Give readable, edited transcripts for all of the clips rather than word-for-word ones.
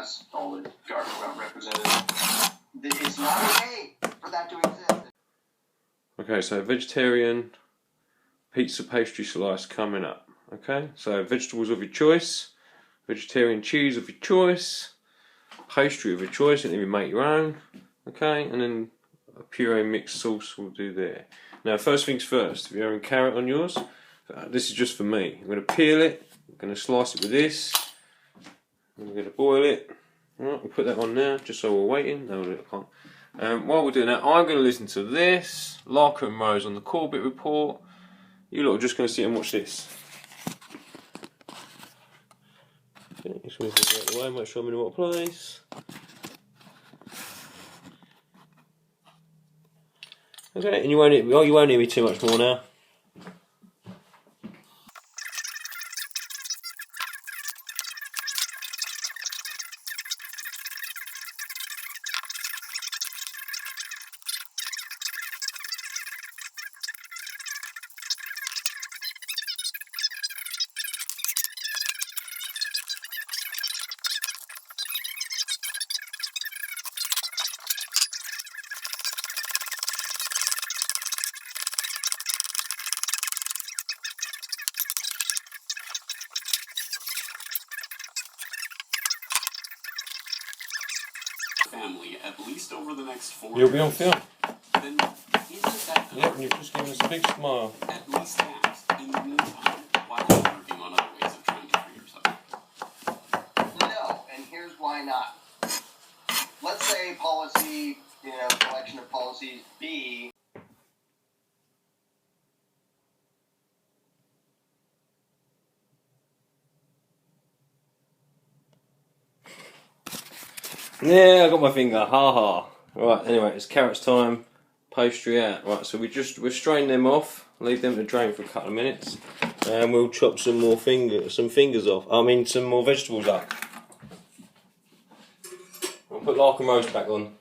has all the garlic represented. It's not okay for that to exist. Okay, so vegetarian pizza pastry slice coming up. Okay, so vegetables of your choice, vegetarian cheese of your choice, pastry of your choice, and then you make your own. Okay, and then a puree mixed sauce will do there. Now, first things first, if you're having carrot on yours, this is just for me. I'm going to peel it, I'm going to slice it with this, and we're going to boil it. Alright, we'll put that on now, just so we're waiting. No, I can't. While we're doing that, I'm going to listen to this, Larker and Rose on the Corbett Report. You lot are just going to sit and watch this. Okay, just move it out of the way, make sure I'm in the right place. Okay, and you won't hear me too much more now. Family at least over the next 4 You'll be on film. Then isn't that Yep, and you've just given us a big smile. at least that? In the meantime, why are you working on other ways of trying to free yourself? No, and here's why not. Let's say policy, collection of policies B. Yeah, I got my finger. Ha ha. Right. Anyway, it's carrots time. Pastry out. Right. So we'll strain them off. Leave them to drain for a couple of minutes, and we'll chop some more fingers off. Some more vegetables up. I'll put Lark and Rose back on.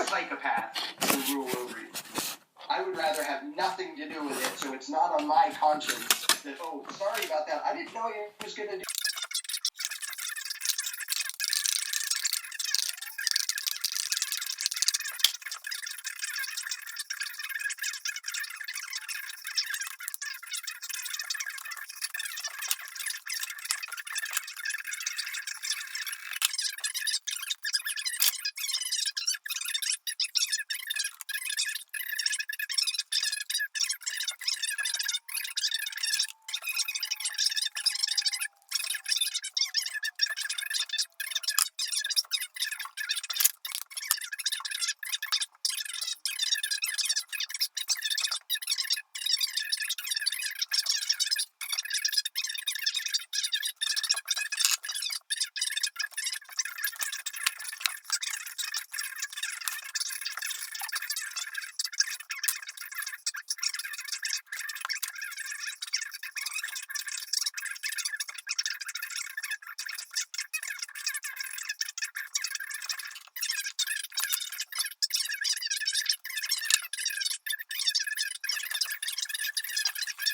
Psychopath to rule over you. I would rather have nothing to do with it, so it's not on my conscience that, oh, sorry about that, I didn't know you was going to do.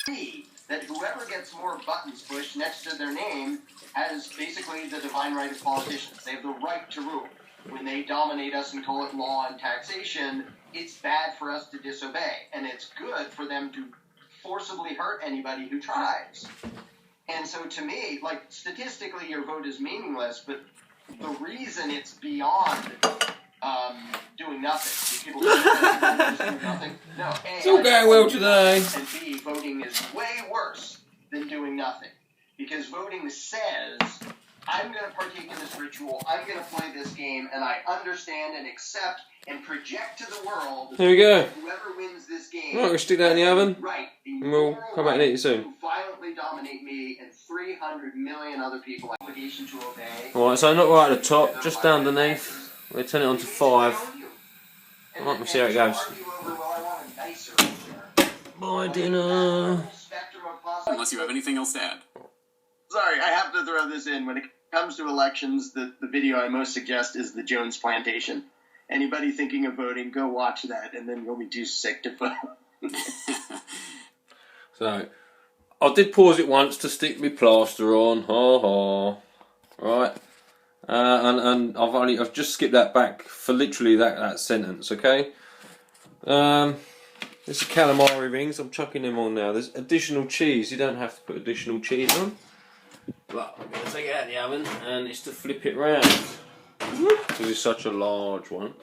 that whoever gets more buttons pushed next to their name has basically the divine right of politicians. They have the right to rule. When they dominate us and call it law and taxation, it's bad for us to disobey, and it's good for them to forcibly hurt anybody who tries. And so to me, like, statistically your vote is meaningless, but the reason it's beyond doing nothing. People just do nothing. No, A, It's all going well today. And B, voting is way worse than doing nothing. Because voting says, I'm going to partake in this ritual, I'm going to play this game, and I understand and accept and project to the world Here we go. that whoever wins this game... Right, we'll stick that in the oven. Right. And we'll come back and eat it soon. ...who violently dominate me and 300 million other people. Obligation to obey. Alright, so not right at the top, just underneath. We'll turn it on to 5. Alright, we'll see how it goes. Bye dinner. Unless you have anything else to add. Sorry, I have to throw this in. When it comes to elections, the video I most suggest is the Jones Plantation. Anybody thinking of voting, go watch that, and then you'll be too sick to vote. So, I did pause it once to stick my plaster on. Ha ha. Right. And I've just skipped that back for literally that sentence, okay? There's the calamari rings, I'm chucking them on now. There's additional cheese, you don't have to put additional cheese on. But I'm going to take it out of the oven and it's to flip it round. Because it's such a large one.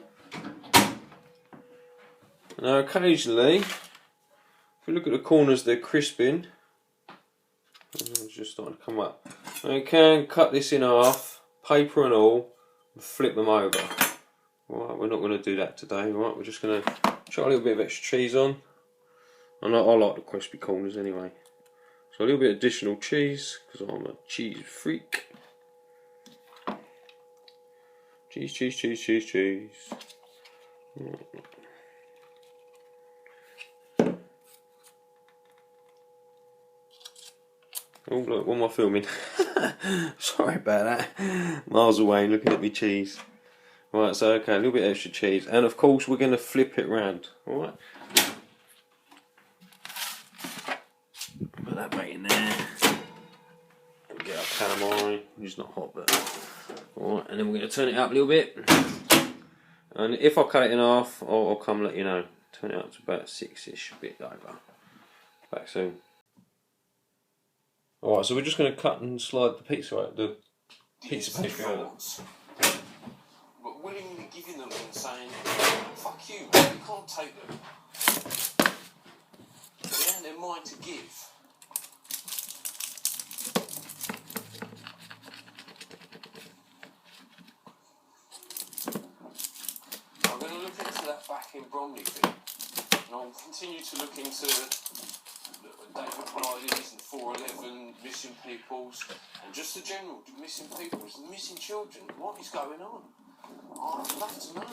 Now occasionally, if you look at the corners, they're crisping. It's just starting to come up. You can cut this in half, paper and all, and flip them over. Right, we're not going to do that today, right? We're just going to chuck a little bit of extra cheese on. And I like the crispy corners anyway. So a little bit of additional cheese, because I'm a cheese freak. Cheese, cheese, cheese, cheese, cheese. Oh look, what am I filming? Sorry about that. Miles away looking at me cheese. Right, so okay, a little bit extra cheese. And of course we're going to flip it round. Alright. Put that bait in there. Get our calamari. It's not hot, but... Alright, and then we're going to turn it up a little bit. And if I cut it in half, I'll come let you know. Turn it up to about 6-ish, a bit over. Back soon. Alright, so we're just going to cut and slide the pizza out, the pizza pastry out. But willingly giving them and saying, fuck you, man, you can't take them. Yeah, they're mine to give. I'm going to look into that back in Bromley thing, and I'll continue to look into David Bridie's and 411 missing peoples, and just the general missing peoples, the missing children. What is going on? I'd love to know.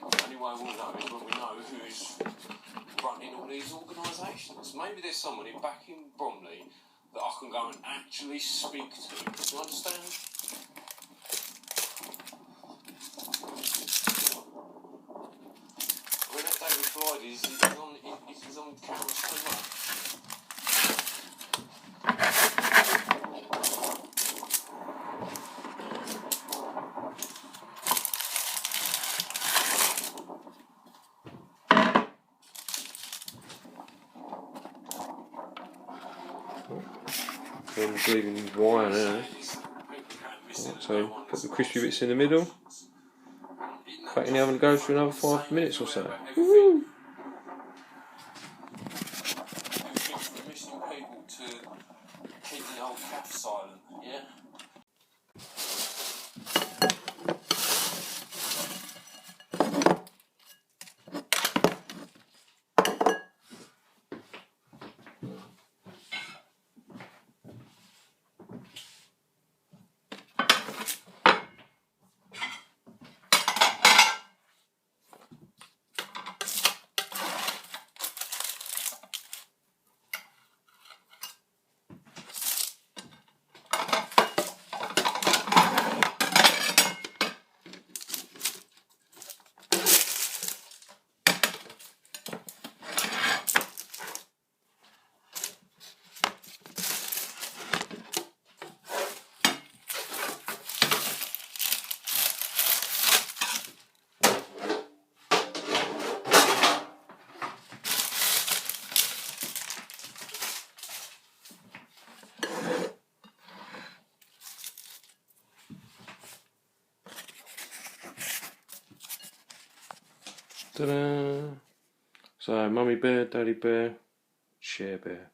The only way we'll know is when we know who's running all these organisations. Maybe there's somebody back in Bromley that I can go and actually speak to. Do you understand? When that David Friday he's on camera so much. Leaving wire there. So put the crispy bits in the middle. Back in the oven goes for another 5 minutes or so. Woo! Ta-da! So, Mummy Bear, Daddy Bear, Share Bear.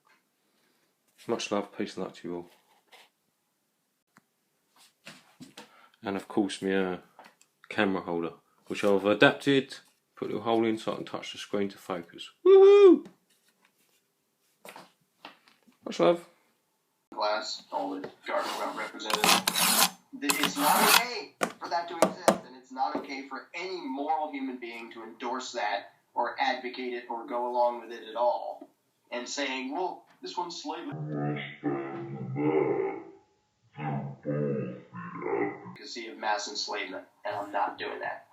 Much love, peace and luck to you all. And of course my camera holder, which I've adapted, put a little hole in so I can touch the screen to focus. Woohoo! Much love. Glass, all the garden well represented. It's not okay for that to exist, and it's not okay for any moral human being to endorse that or advocate it or go along with it at all. And saying, well, this one's slavery. Advocacy of mass enslavement, and I'm not doing that.